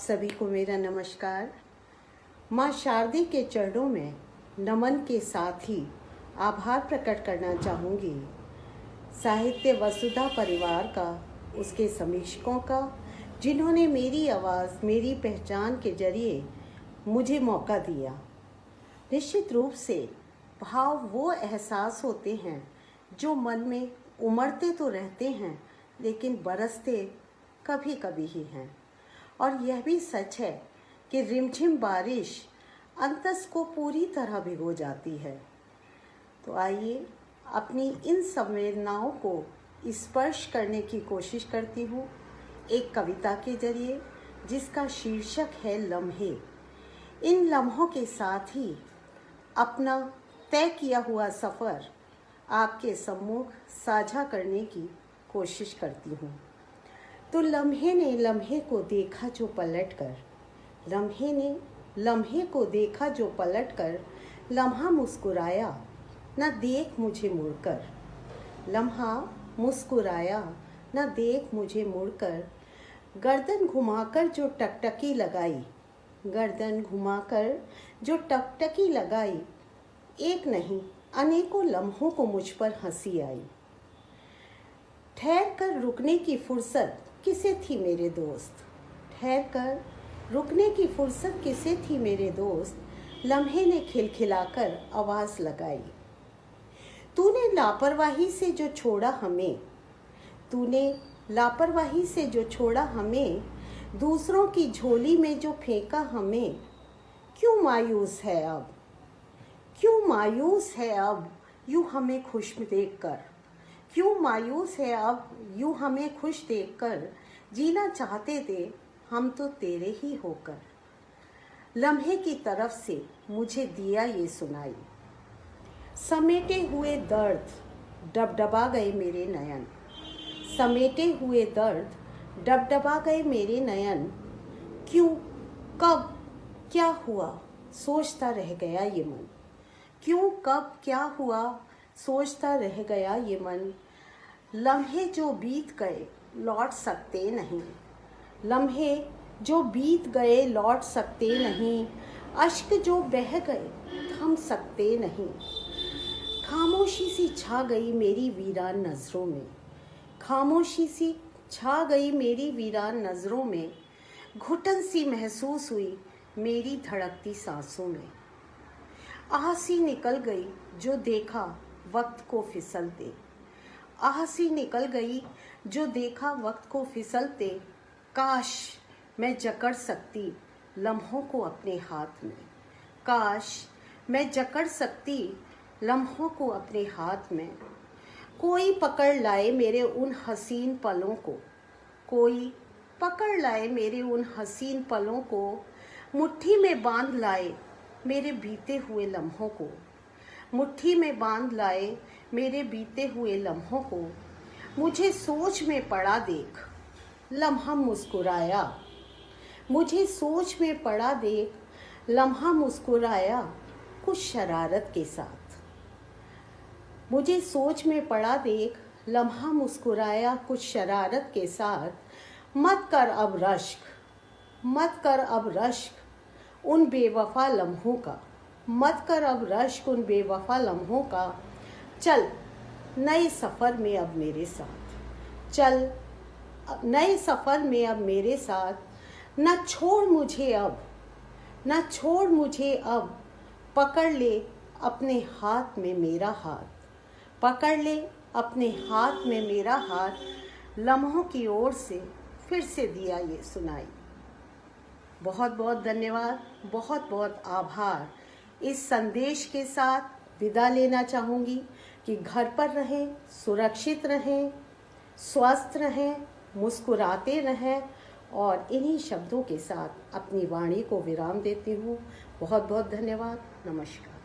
सभी को मेरा नमस्कार। माँ शारदे के चरणों में नमन के साथ ही आभार प्रकट करना चाहूँगी साहित्य वसुधा परिवार का, उसके समीक्षकों का, जिन्होंने मेरी आवाज़ मेरी पहचान के जरिए मुझे मौका दिया। निश्चित रूप से भाव वो एहसास होते हैं जो मन में उमड़ते तो रहते हैं लेकिन बरसते कभी कभी ही हैं। और यह भी सच है कि रिमझिम बारिश अंतस को पूरी तरह भिगो जाती है। तो आइए अपनी इन संवेदनाओं को स्पर्श करने की कोशिश करती हूँ एक कविता के जरिए, जिसका शीर्षक है लम्हे। इन लम्हों के साथ ही अपना तय किया हुआ सफ़र आपके सम्मुख साझा करने की कोशिश करती हूँ। तो लम्हे ने लम्हे को देखा जो पलट कर, लम्हे ने लम्हे को देखा जो पलट कर, लम्हा मुस्कुराया न देख मुझे मुड़कर, लम्हा मुस्कुराया न देख मुझे मुड़कर, गर्दन घुमाकर जो टकटकी लगाई, गर्दन घुमाकर जो टकटकी लगाई, एक नहीं अनेकों लम्हों को मुझ पर हंसी आई। ठहर कर रुकने की फुर्सत किसे थी मेरे दोस्त, ठहर कर रुकने की फुर्सत किसे थी मेरे दोस्त, लम्हे ने खिलखिलाकर आवाज़ लगाई। तूने लापरवाही से जो छोड़ा हमें, तूने लापरवाही से जो छोड़ा हमें, दूसरों की झोली में जो फेंका हमें, क्यों मायूस है अब, क्यों मायूस है अब यूँ हमें खुश देखकर, क्यों मायूस है अब यूँ हमें खुश देखकर, जीना चाहते थे हम तो तेरे ही होकर। लम्हे की तरफ से मुझे दिया ये सुनाई, समेटे हुए दर्द डबडबा गए मेरे नयन, समेटे हुए दर्द डबडबा गए मेरे नयन, क्यों कब क्या हुआ सोचता रह गया ये मन, क्यों कब क्या हुआ सोचता रह गया ये मन। लम्हे जो बीत गए लौट सकते नहीं, लम्हे जो बीत गए लौट सकते नहीं, अश्क जो बह गए थम सकते नहीं। खामोशी सी छा गई मेरी वीरान नज़रों में, खामोशी सी छा गई मेरी वीरान नज़रों में, घुटन सी महसूस हुई मेरी धड़कती सांसों में। आह सी निकल गई जो देखा वक्त को फिसलते, आह सी निकल गई जो देखा वक्त को फिसलते, काश मैं जकड़ सकती लम्हों को अपने हाथ में, काश मैं जकड़ सकती लम्हों को अपने हाथ में। कोई पकड़ लाए मेरे उन हसीन पलों को, कोई पकड़ लाए मेरे उन हसीन पलों को, मुट्ठी में बांध लाए मेरे बीते हुए लम्हों को, मुट्ठी में बांध लाए मेरे बीते हुए लम्हों को। मुझे सोच में पड़ा देख लम्हा मुस्कुराया, मुझे सोच में पड़ा देख लम्हा मुस्कुराया कुछ शरारत के साथ, मुझे सोच में पड़ा देख लम्हा मुस्कुराया कुछ शरारत के साथ। मत कर अब रश्क, मत कर अब रश्क उन बेवफा लम्हों का, मत कर अब रश्क उन बेवफा लम्हों का। चल नए सफ़र में अब मेरे साथ, चल नए सफ़र में अब मेरे साथ, न छोड़ मुझे अब, न छोड़ मुझे अब, पकड़ ले अपने हाथ में मेरा हाथ, पकड़ ले अपने हाथ में मेरा हाथ, लम्हों की ओर से फिर से दिया ये सुनाई। बहुत बहुत धन्यवाद, बहुत बहुत आभार। इस संदेश के साथ विदा लेना चाहूँगी कि घर पर रहें, सुरक्षित रहें, स्वस्थ रहें, मुस्कुराते रहें, और इन्हीं शब्दों के साथ अपनी वाणी को विराम देती हूँ। बहुत बहुत धन्यवाद। नमस्कार।